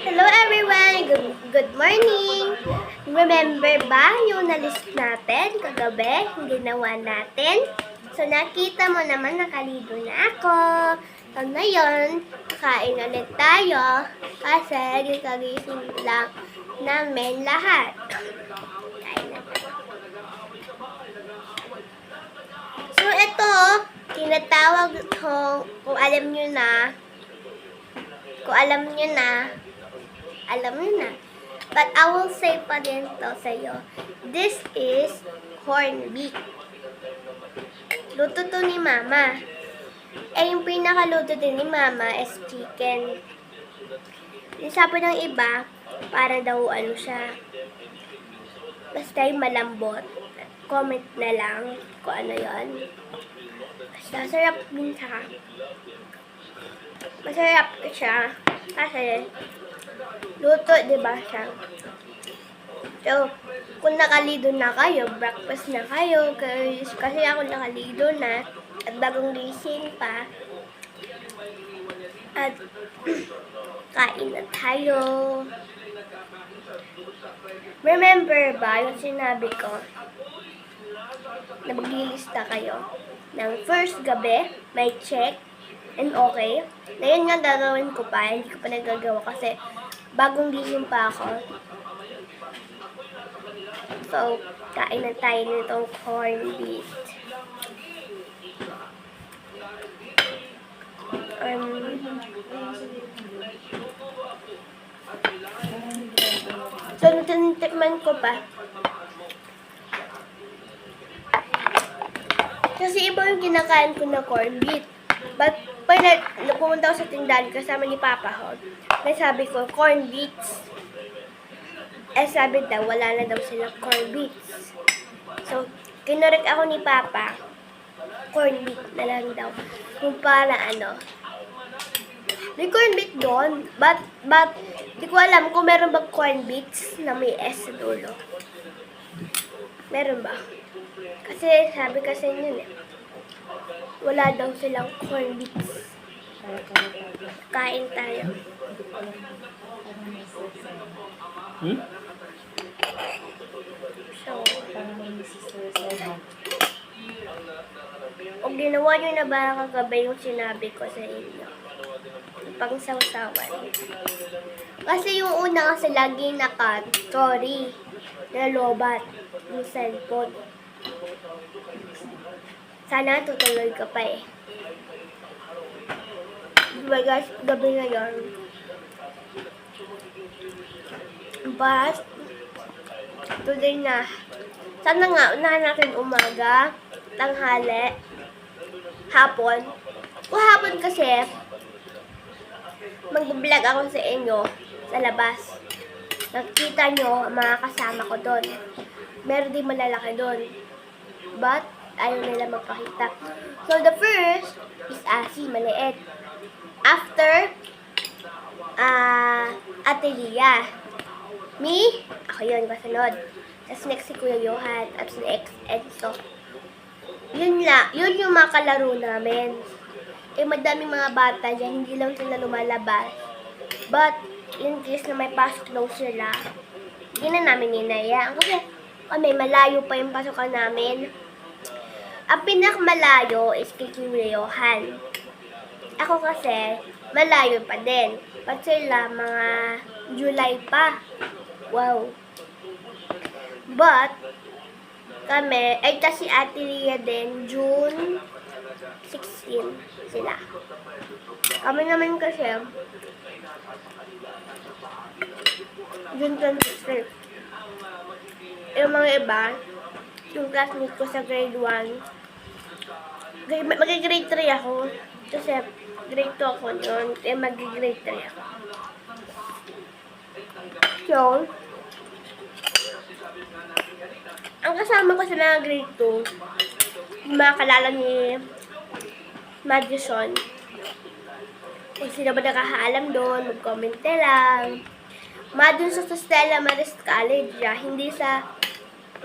Hello everyone! Good morning! Remember ba yung na-list natin kagabi, yung ginawa natin? So nakita mo naman nakaligo na ako. So ngayon, kain ulit tayo kasi gisagising lang namin lahat. Kain na tayo. So ito, tinatawag ko, kung alam nyo na, But I will say pa din to sa'yo. This is corned beef. Luto to ni Mama. Yung pinakaluto din ni Mama is chicken. Yung sabi ng iba, para daw siya. Basta yung malambot. Comment na lang kung ano yon. Basta sarap din siya. Masarap siya. Kasi luto, diba siya? So, kung nakalido na kayo, breakfast na kayo, kasi ako nakalido na, at bagong gising pa, at kain na tayo. Remember ba yung sinabi ko, na maglilista kayo ng first gabi, may check, and okay. Ngayon nga gagawin ko pa, hindi ko pa nagagawa kasi bagong gising pa ako. So, kain na tayo nitong corned beef. So, tinitikman ko pa. Kasi iba yung kinakain ko na corned beef. But, pag pumunta ako sa tindahan kasama ni Papa ko, may sabi ko, corned beets. Sabi daw, wala na daw silang corned beets. So, kinorek ako ni Papa, corned beef na lang daw. Kung para may corned beef doon, but, di ko alam kung meron ba corned beets na may S sa dulo. Meron ba? Kasi, sabi kasi yun wala daw silang corned beef. Kain tayo. So, o ginawa nyo na ba kagabi yung sinabi ko sa inyo? Pang sawsawan. Kasi yung una kasi lagi naka-story na lobat yung cellphone. Sana tutuloy ka pa Diba guys, gabi na yun. But, today na. Sana nga, unahan natin umaga, tanghali, hapon. Kung hapon kasi, mag-vlog ako sa inyo sa labas. Nakita nyo, mga kasama ko doon. Meron din malalaki doon. But, ayaw nila magpakita. So, the first is Asi, maliit. After, Ate Lia. Me, ako yun, kasunod. Tapos next si Kuya Johan. Tapos next, Enzo. Yun yung mga kalaro namin. Madaming mga bata dyan, hindi lang sila lumalabas. But, in case na may pasok daw sila, hindi na namin ninayaan. Kasi, malayo pa yung pasokan namin. Ang pinakamalayo is kay Kuya Johan. Ako kasi, malayo pa din. But sila, mga July pa. Wow. But, kami, kasi Ate Lia din, June 16 sila. Kami naman kasi, June 26. Yung mga iba, yung classmate ko sa grade 1, mag-grade 3 ako. Kasi grade 2 ako noon, mag-grade 3 ako. So, ang kasama ko sa mga grade 2, yung mga kalala ni Madison. Kung sino ba nakakaalam doon, mag-comment na lang. Dun sa Stella Maris College,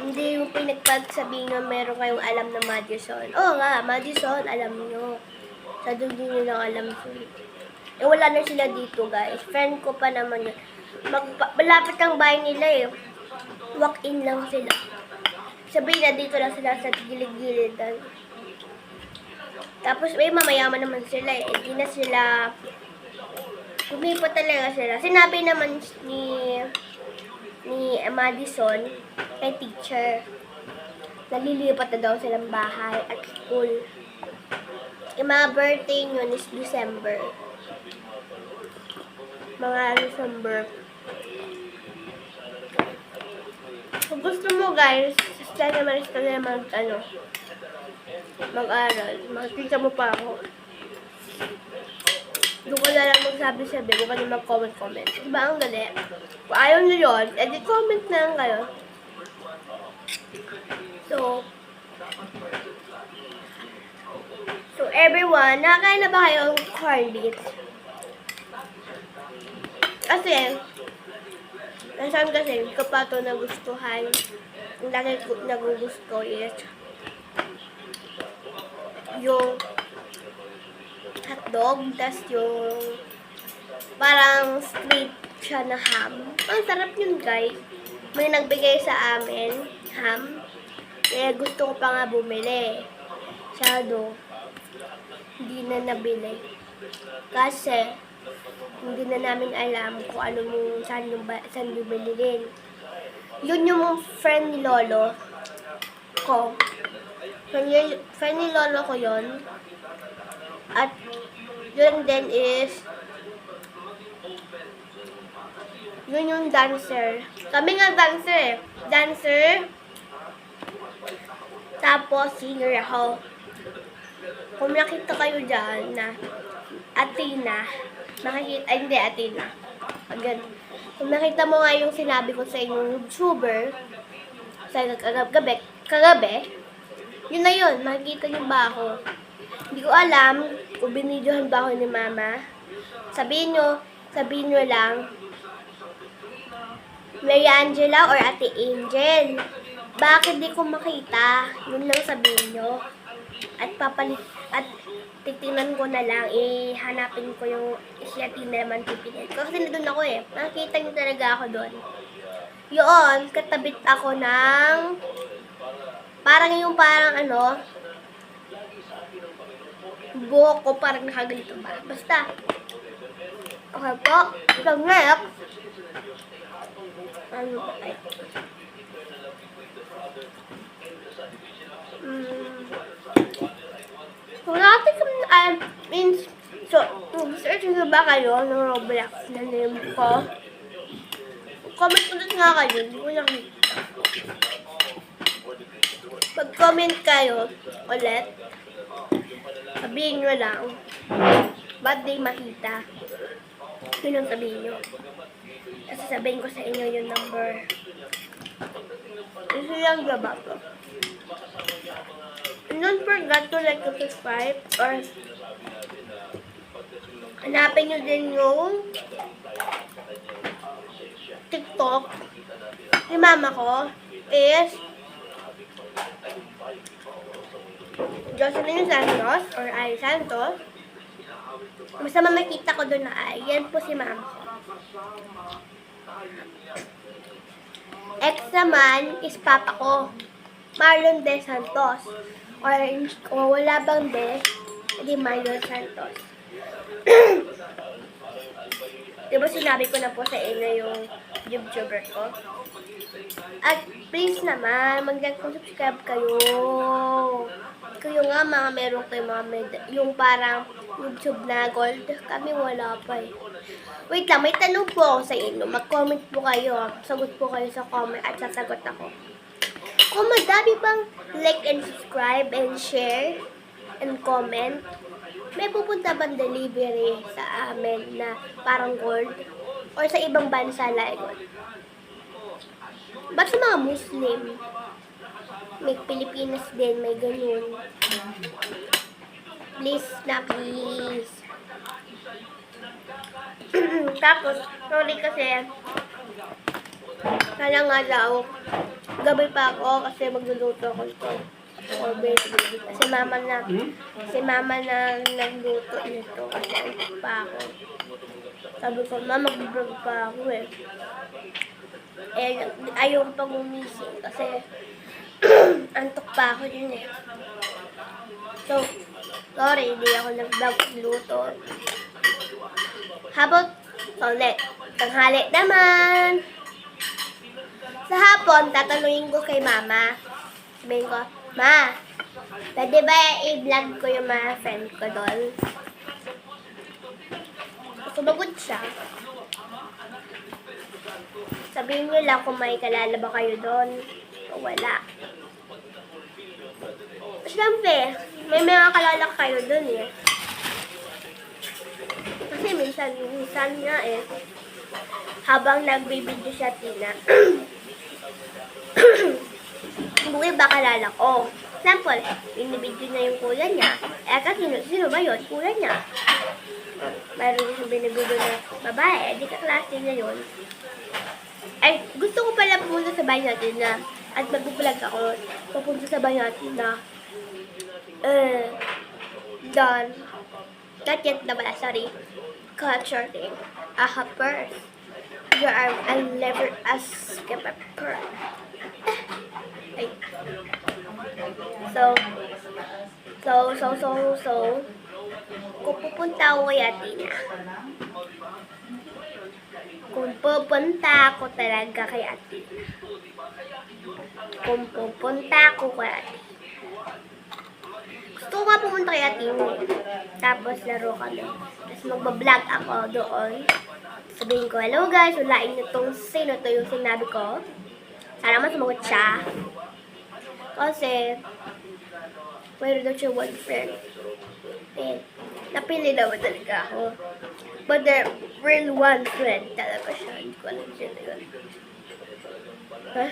hindi yung pinagpagsabihin nga meron kayong alam na Madison. Oo nga, Madison, alam nyo. Sa doon din nyo lang alam. Eh, wala na sila dito, guys. Friend ko pa naman yun. Malapit ang bahay nila eh. Walk-in lang sila. Sabihin na dito lang sila sa gilid-gilid. Tapos, mamayaman naman sila eh. Hindi na sila... Lumipat talaga sila. Sinabi naman ni Madison, kay teacher, nalilipat na daw silang bahay at school. Yung mga birthday nyo is December. Mga December. Kung gusto mo guys, sana naman mag-aral. Makikita mo pa ako. Doon ka na lang magsabi-sabi, doon ka na mag-comment. Diba ang gali? Kung ayaw nyo yun, edi comment na lang kayo. So everyone, nakakain na ba kayo ng corned beef? Kasi, hindi ko pa ito nagustuhan. Ang lagi ko nagugusto is yung hotdog, tas yung parang straight siya na ham. Ang sarap yun guys. May nagbigay sa amin, ham. Kaya gusto ko pa nga bumili. Shadow. Hindi na nabili. Kasi, hindi na namin alam kung ano mong saan bilhin. Yun yung friend ni Lolo ko. Friend ni Lolo ko yun. At yun din is yun yung dancer. Kami nga dancer eh. Dancer. Tapos singer ako. Kung nakita kayo dyan na Athena, Athena. Again, kung nakita mo nga yung sinabi ko sa inyong YouTuber, sa kagabi, yun na yun, makikita niyo ba ako? Hindi ko alam kung binidyohan ba ako ni Mama. Sabihin nyo lang, Mary Angela or Ate Angel. Bakit di ko makita? Yun lang sabihin nyo. At titingnan ko na lang, hanapin ko yung si Athena naman pipinit. Kasi nandun ako eh. Nakikita niyo talaga ako doon. Yun, katabit ako ng parang buhok ko parang nakaganito ba. Basta. Okay po. So next. Ano ba ay? Search nyo ba kayo ng Roblox na name ko? Comment ulit nga kayo, hindi ko nakita. Pag-comment kayo ulit, sabihin nyo lang, ba't di makita? Yun ang sabihin nyo. Kasi sabihin ko sa inyo yung number. Ito lang gaba to. And don't forget to like and subscribe or hanapin nyo din yung TikTok ni Mama ko is Jocelyn Santos or Ay Santos. Basta makita ko doon na Ay. Yan po si Mama ko. Ex naman is Papa ko, Marlon De Santos. Or kung wala bang De, hindi Marlon Santos. Diba sinabi ko na po sa inyo yung YouTuber ko? At please naman, mag-like kung subscribe kayo. Kayo nga meron kayo yung parang YouTube na gold. Kami wala pa eh. Wait lang, may tanong po ako sa inyo. Mag-comment po kayo. Sagot po kayo sa comment at sasagot ako. Kung madami bang like and subscribe and share and comment, may pupunta bang delivery sa amin na parang gold? Or sa ibang bansa like gold? Ba't sa mga Muslim? May Pilipinas din, may ganun. Please na, please. Tapos, sorry kasi, kaya nga daw, gabi pa ako kasi magluluto ako ito. or baby. Si mama na nagluto nito kasi antok pa ako. Sabi ko, ma, mag-vlog pa ako eh. Eh, ayaw ko pang gumising kasi antok pa ako din eh. So, sorry, hindi ako nag-vlog luto. Habot, ulit. Tanghali naman. Sa hapon, tatanungin ko kay mama. Sabihin ko, ma, pwede ba i-vlog ko yung mga friend ko doon? Sumagot siya. Sabihin niyo lang kung may kalala ba kayo doon o wala. Siyempre, may mga kalala kayo doon eh. Kasi minsan nga eh, habang nagbibideo siya Tina, kung iba kalala ko. Example, binibidyo niya yung kuya niya. Eh, kasi sino ba yun? Kuya niya. Mayroon yung binibidyo na babae, di kaklase niya yun. Ay, gusto ko pala pumunta sa bahay natin na, at mag-vlog ako, pupunta sa bahay natin na, done. Not yet na pala, sorry. Culture thing. Aha, first. You are, I'll never ask a per. Ay. So, kung pupunta ako kay Atina, kung pupunta ako talaga kay Atina, gusto ko nga pumunta kay Atina, tapos laro kami, tapos magbablog ako doon, sabihin ko, hello guys, ulain nyo tong sino to yung sinabi ko, sana naman sumagot siya, kasi mayroon daw siya one friend. Eh, napili naman talaga ako. But the real one friend talaga siya. Hindi ko alam siya na yun. Ha?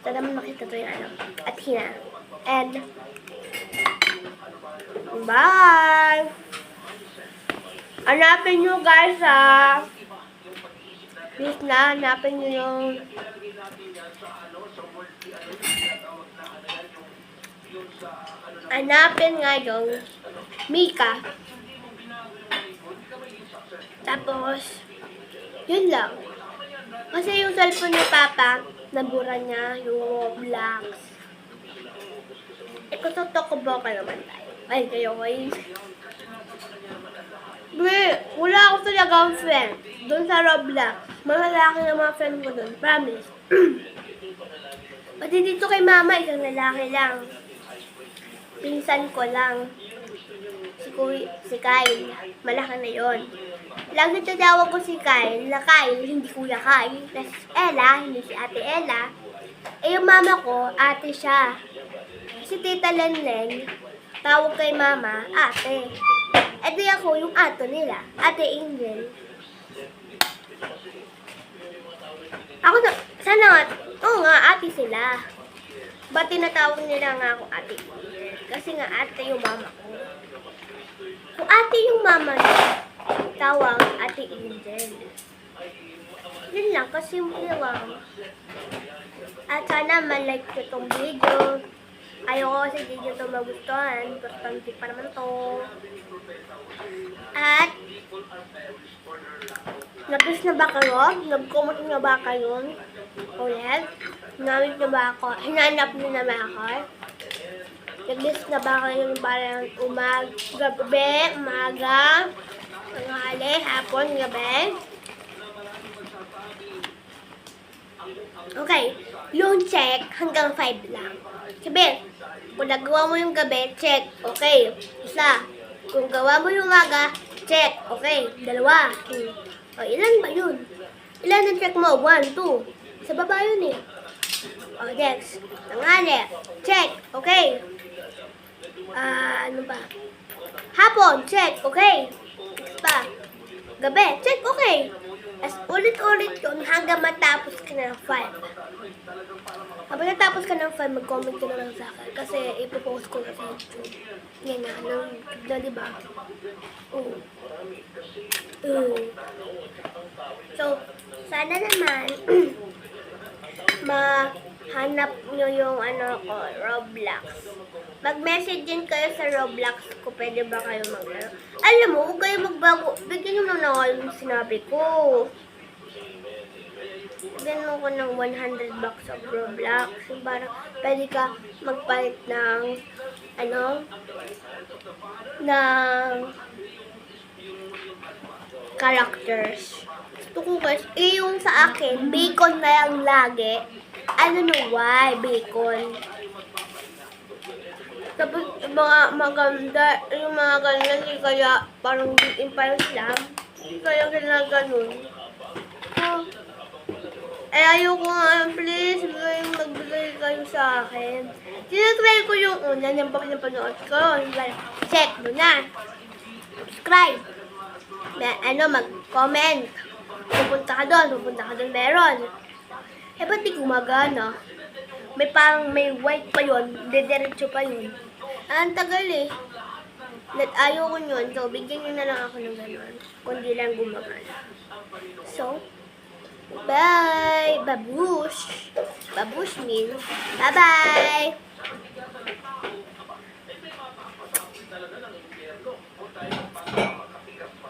Sana naman makita to yung ano. At hina. And, bye! Hanapin nyo guys ha. Please na, hanapin nyo yung hanapin nga yung Mika. Tapos, yun lang. Kasi yung cellphone ni Papa, nabura niya yung Roblox. Eh, kututok-bo ka naman tayo. Ay, kayo ko yun. Wala ako talagang friend doon sa Roblox. Malalaki na mga friend ko doon. Promise. Pati dito kay Mama, isang lalaki lang. Pinsan ko lang. Si Kyle. Malaki na yon. Lagi tatawag ko si Kyle na Kyle, hindi Kuya Kyle. Tapos Ella, hindi si Ate Ella. Eh yung mama ko, ate siya. Si Tita Lenlen, tawag kay Mama, ate. Eh di ako yung ato nila, Ate Angel. Ako na, sana nga, oo nga, ate sila. Ba't tinatawag nila nga ako ate? Kasi nga ate yung mama ko. Kung ate yung mama niya, tawag Ate Angel. Yun lang, kasi lang. At sana malike ko itong video. Ayoko kasi video ito magustuhan. Importante pa naman to. At, nag-guess na ba kayo? Nag-comment na ba kayo? Ulit? Hinamit na ba ako? Hinanap niyo na ba ako? Nag-guess na ba kayo parang gabi, umaga, tanghali, hapon, gabi? Okay, yung check hanggang 5 lang. Sabi, kung nagawa mo yung gabi, check, okay. Isa, kung gawa mo yung umaga, check, okay. Dalawa. O, ilan ba yun? Ilan ang check mo? 1, 2. Sa baba yun eh. O, next. Tanghali, check, okay. Ano ba? Hapon, check, okay. Next pa. Gabi, check, okay. As ulit-ulit yun hanggang matapos ka ng 5. Kapag natapos ka ng 5, mag-comment ka na lang sa akin. Kasi ipopost ko na sa YouTube. Yan na, na diba? So, sana naman hanap nyo yung ano ko, Roblox. Mag-message din kayo sa Roblox ko. Pwede ba kayo maglaro? Alam mo, huwag kayo magbago. Bigyan nyo na nga yung sinabi ko. Bigyan mo ko ng 100 bucks of Roblox. Yung parang pwede ka magpalit ng ng characters. Gusto ko kasi, yung sa akin, bacon na lang lagi. Ano no, why? Bacon. Tapos, yung mga maganda, yung mga ganyan, hindi kaya parang bitin pa yung slam. Hindi kaya ginaganon. Oh. Eh, ayoko nga, please, magbigay kayo sa akin. Tinatry ko yung una, yung pag-napanood ko. Check mo na. Subscribe. Mag-comment. Pupunta ka doon, meron. Eh, ba't di gumagana? May white pa yun, dediretso pa yun. Ang tagal eh. Ayaw ko yun, so bigyan nyo na lang ako ng gano'n. Kung di lang gumagana. So, bye! Babush! Babush means, bye-bye!